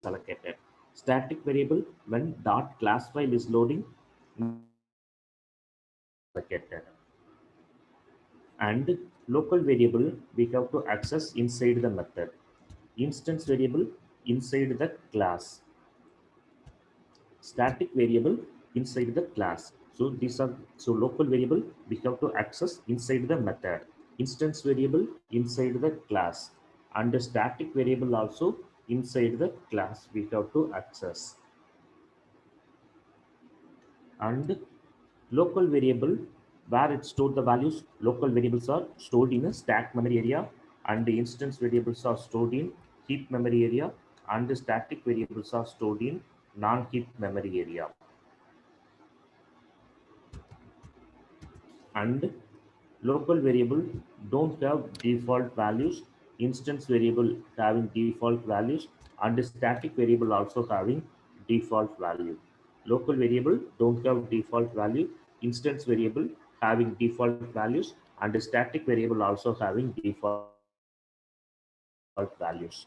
allocated. Static variable, when dot class file is loading, allocated. And local variable we have to access inside the method. Instance variable inside the class. Static variable inside the class. So these are local variable we have to access inside the method. Instance variable inside the class, and the static variable also inside the class we have to access. And local variable where it stored the values, local variables are stored in a stack memory area, and the instance variables are stored in heap memory area, and the static variables are stored in non-heap memory area. And local variable don't have default values, instance variable having default values, and the static variable also having default value. Local variable don't have default value, instance variable having default values, and the static variable also having default values.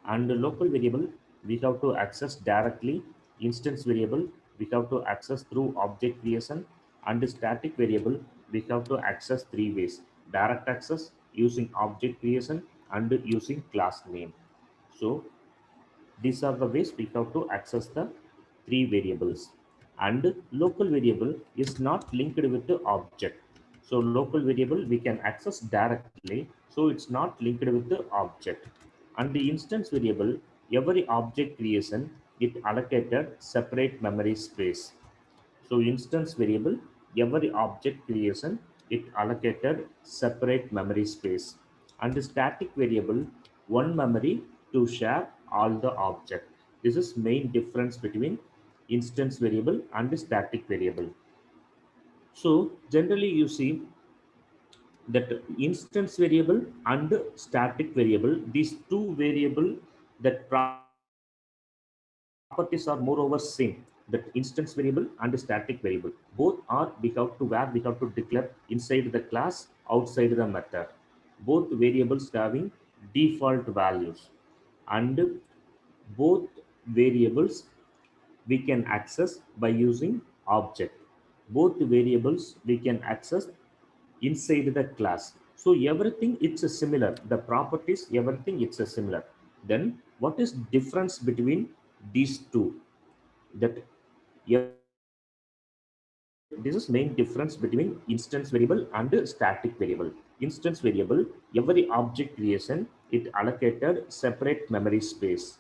And the local variable we have to access directly, instance variable we have to access through object creation, and the static variable we have to access three ways: direct access, using object creation, and using class name. So these are the ways we have to access the three variables. And local variable is not linked with the object. So local variable we can access directly, so it's not linked with the object. And the instance variable, every object creation, it allocated separate memory space. So instance variable, every object creation, it allocated separate memory space. And the static variable, one memory to share all the object. This is main difference between instance variable and the static variable. So generally you see that instance variable and static variable, these two variable, that properties are moreover same. That instance variable and the static variable, both are we have to where we have to declare inside the class, outside the method. Both variables having default values, and both variables we can access by using object. Both variables we can access inside the class. So everything it's a similar. The properties, everything it's a similar. Then what is difference between these two? That this is main difference between instance variable and static variable. Instance variable, every object creation, it allocated separate memory space.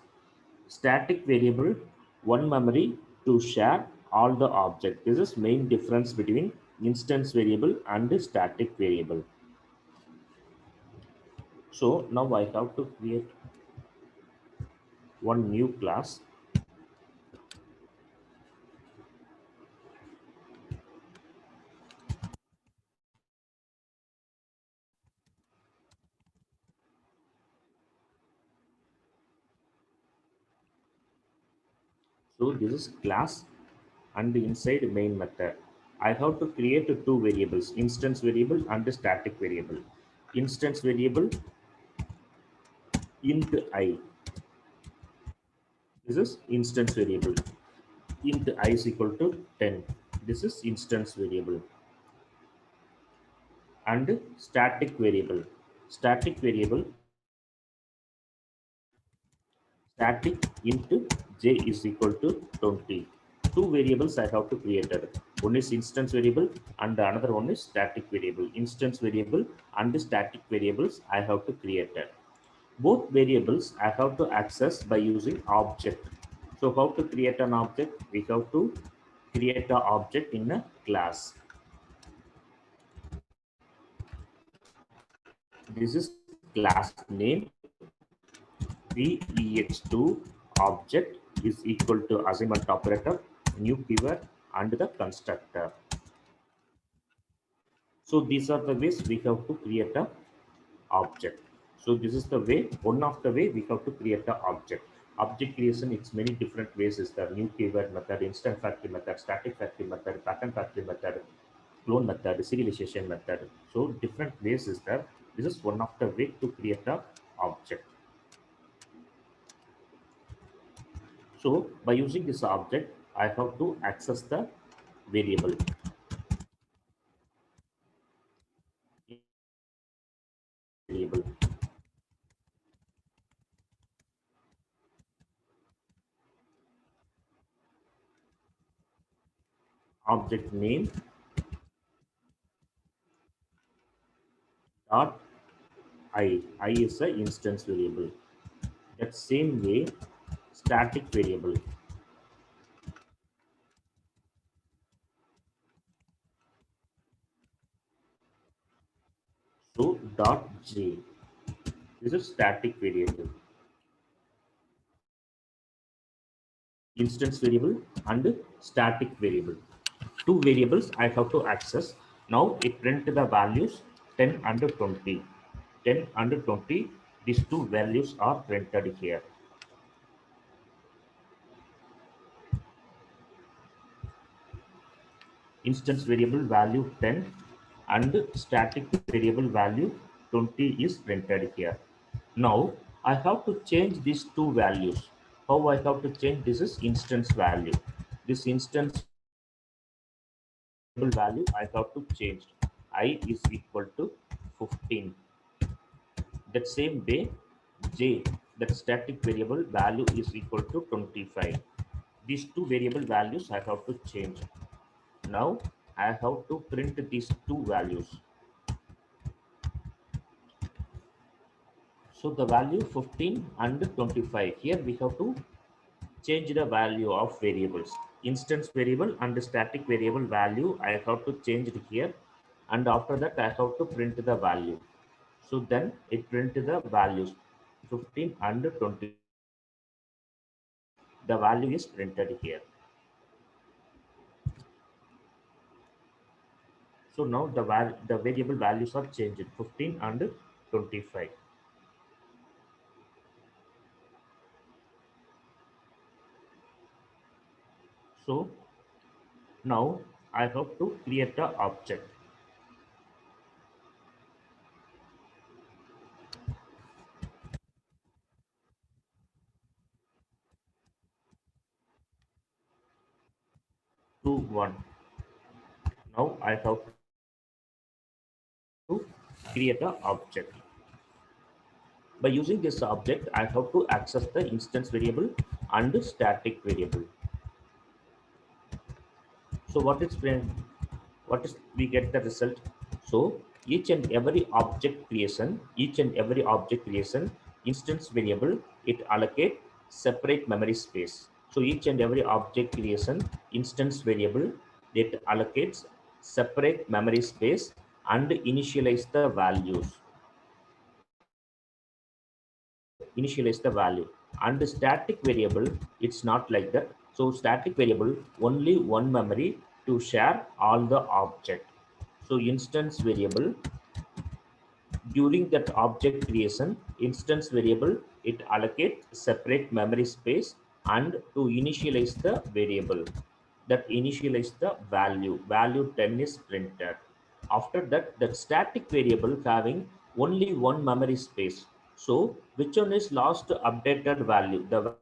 Static variable, one memory to share all the object. This is main difference between instance variable and static variable. So now I have to create one new class. So this is class, and inside main method, I have to create two variables: instance variable and static variable. Instance variable int I. This is instance variable. Int I is equal to 10. This is instance variable. And static variable. Static variable, static int j is equal to 20. Two variables I have to create. One is instance variable and another one is static variable. Instance variable and static variables I have to create. Both variables I have to access by using object. So how to create an object? We have to create an object in a class. This is class name VEX2 object is equal to assignment operator, new keyword, and the constructor. So these are the ways we have to create a object. So this is the way, one of the way we have to create a object. Object creation, it's many different ways. Is the new keyword method, instant factory method, static factory method, pattern factory method, clone method, serialization method. So different ways is there. This is one of the way to create a object. So by using this object, I have to access the variable. Variable object name dot I is a instance variable. That same way, static variable. So dot j. This is static variable. Instance variable and static variable. Two variables I have to access. Now it print the values 10 and 20. 10 and 20, these two values are printed here. Instance variable value 10 and static variable value 20 is printed here. Now I have to change these two values. How I have to change? This is instance value. This instance value I have to change. I is equal to 15. That same way, j, that static variable value is equal to 25. These two variable values I have to change. Now I have to print these two values. So the value 15 and 25. Here we have to change the value of variables. Instance variable and static variable value I have to change it here, and after that I have to print the value. So then it print the values 15 and 20. The value is printed here. So now the variable values are changed 15 and 25. So now I have to create a object. To 1. Now I have to create a object. By using this object, I have to access the instance variable and static variable. So what is we get the result? So each and every object creation, instance variable, it allocate separate memory space. So each and every object creation, instance variable, it allocates separate memory space and initialize the values. Initialize the value. And the static variable, it's not like that. So static variable, only one memory to share all the object. So instance variable, during that object creation, instance variable, it allocates separate memory space and to initialize the variable, that initialize the value 10 is printed. After that, that static variable having only one memory space. So which one is last updated value? The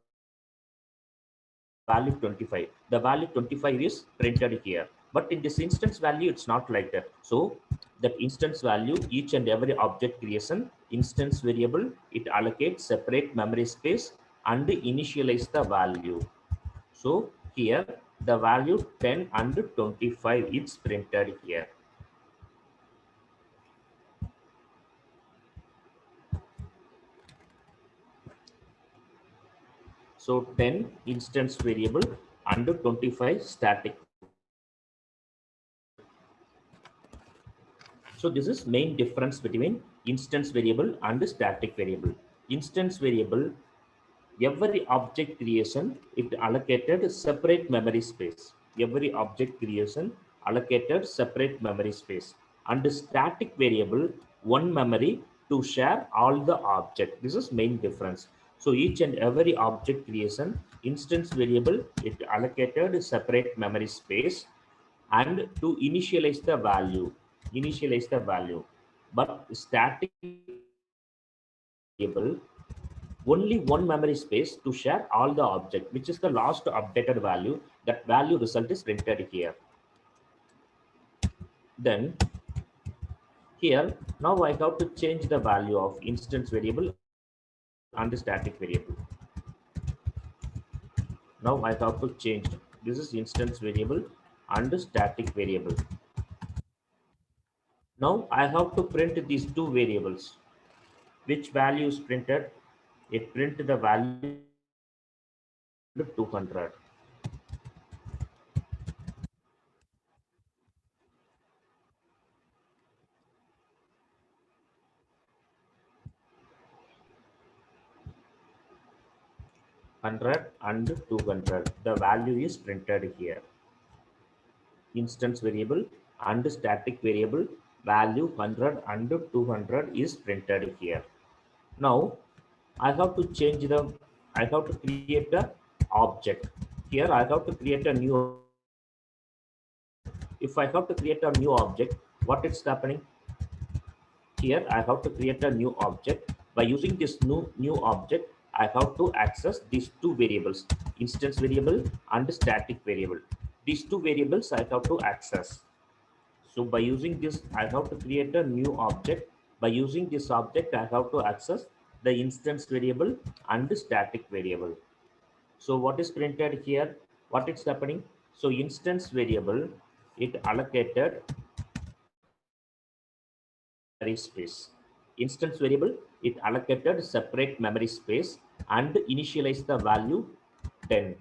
value 25. The value 25 is printed here. But in this instance value, it's not like that. So that instance value, each and every object creation, instance variable, it allocates separate memory space and initialize the value. So here the value 10 and 25 is printed here. So 10 instance variable and 25 static. So this is main difference between instance variable and static variable. Instance variable, every object creation, it allocated separate memory space. Every object creation allocated separate memory space. And static variable, one memory to share all the object. This is main difference. So each and every object creation, instance variable, it allocated separate memory space and to initialize the value. But static variable, only one memory space to share all the object, which is the last updated value. That value result is printed here. Then here, now I have to change the value of instance variable and static variable. Now I have to change. This is instance variable and static variable. Now I have to print these two variables. Which value is printed? It print the value 200. And 200. The value is printed here. Instance variable and static variable value 100 and 200 is printed here. Now I have to change the, I have to create a object. Here I have to create a new. If I have to create a new object, what is happening? Here I have to create a new object. By using this new object, I have to access these two variables, instance variable and static variable. These two variables I have to access. So by using this, I have to create a new object. By using this object, I have to access the instance variable and the static variable. So what is printed here? What is happening? So instance variable, it allocated memory space. Instance variable, it allocated separate memory space and initialize the value 10.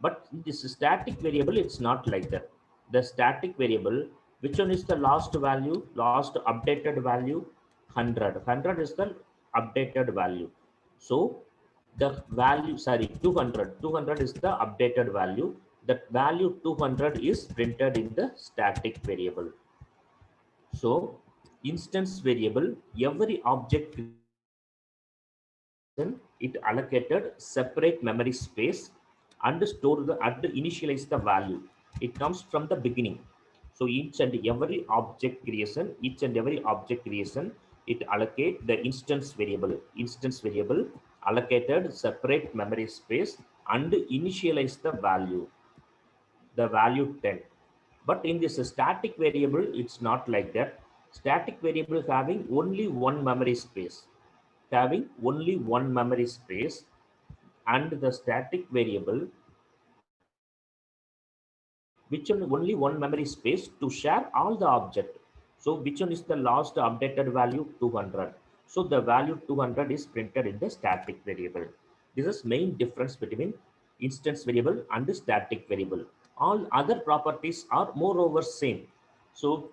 But this static variable, it's not like that. The static variable, which one is the last value, last updated value? 100. 100 is the updated value. So the value, sorry, 200. 200 is the updated value. That value 200 is printed in the static variable. So instance variable, every object it allocated separate memory space and store the and initialize the value. It comes from the beginning. So each and every object creation, it allocate the instance variable. Instance variable allocated separate memory space and initialize the value 10. But in this static variable, it's not like that. Static variable having only one memory space, and the static variable which only one memory space to share all the object. So which one is the last updated value? 200. So the value 200 is printed in the static variable. This is main difference between instance variable and the static variable. All other properties are moreover same. So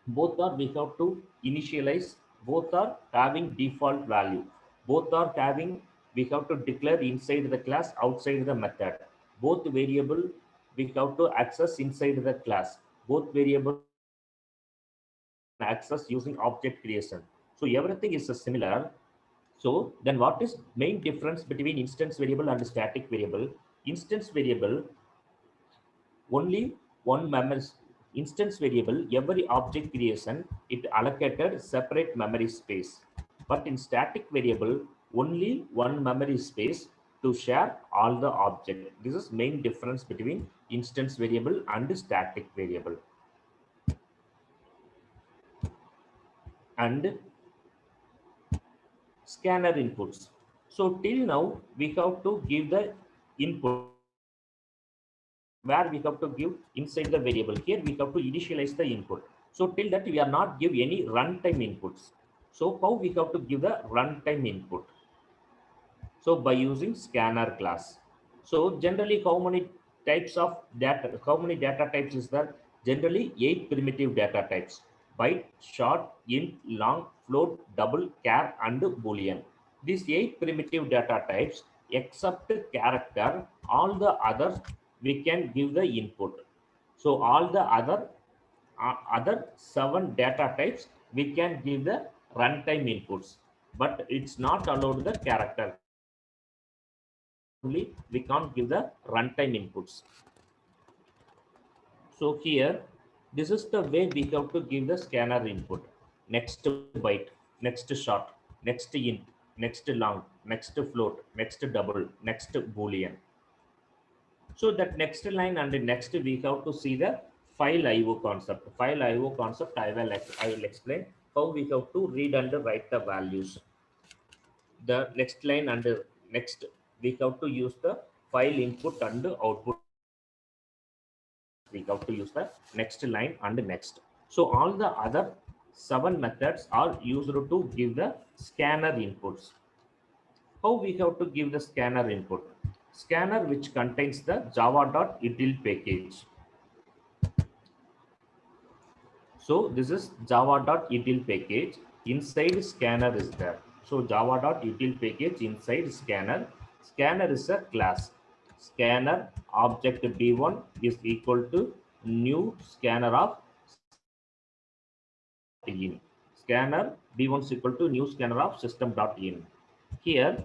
both are, we have to initialize, both are having default value, both are having, we have to declare inside the class, outside the method. Both variable we have to access inside the class, both variable access using object creation. So everything is similar. So then what is main difference between instance variable and static variable? Instance variable only one memory instance variable, every object creation, it allocated separate memory space. But in static variable, only one memory space to share all the object. This is main difference between instance variable and static variable. And scanner inputs. So till now we have to give the input where we have to give inside the variable. Here we have to initialize the input. So till that we are not give any runtime inputs. So how we have to give the runtime input? So by using scanner class. So generally how many types of data, how many data types is there? Generally 8 primitive data types: byte, short, int, long, float, double, char and boolean. These 8 primitive data types, except character, all the others we can give the input. So all the other 7 data types we can give the runtime inputs, but it's not allowed the character. Only we can't give the runtime inputs. So here, this is the way we have to give the scanner input. Next byte, next short, next int. next long, next float, next double, next boolean. So that next line and the next we have to see the file IO concept. File IO concept I will explain how we have to read and write the values. The next line and the next we have to use the file input and output. We have to use the next line and next. So all the other 7 methods are used to give the scanner inputs. How we have to give the scanner input? Scanner which contains the java.util package. So this is java.util package. Inside scanner is there. So java.util package inside scanner. Scanner is a class. Scanner object b1 is equal to new scanner of in. Scanner b1 is equal to new scanner of system.in. Here,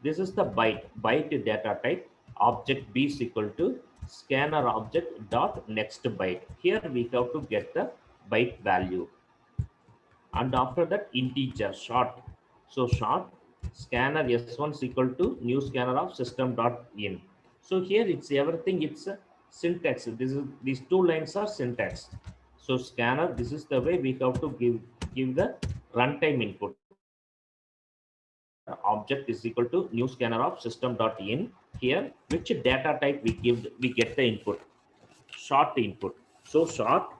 this is the byte data type. Object b is equal to scanner object dot next byte. Here we have to get the byte value, and after that integer short. So short scanner s1 is equal to new scanner of system dot in. So here it's everything, it's a syntax. These two lines are syntax. So scanner, this is the way we have to give the runtime input. Object is equal to new scanner of system dot in. Here which data type we get the input, short input. So short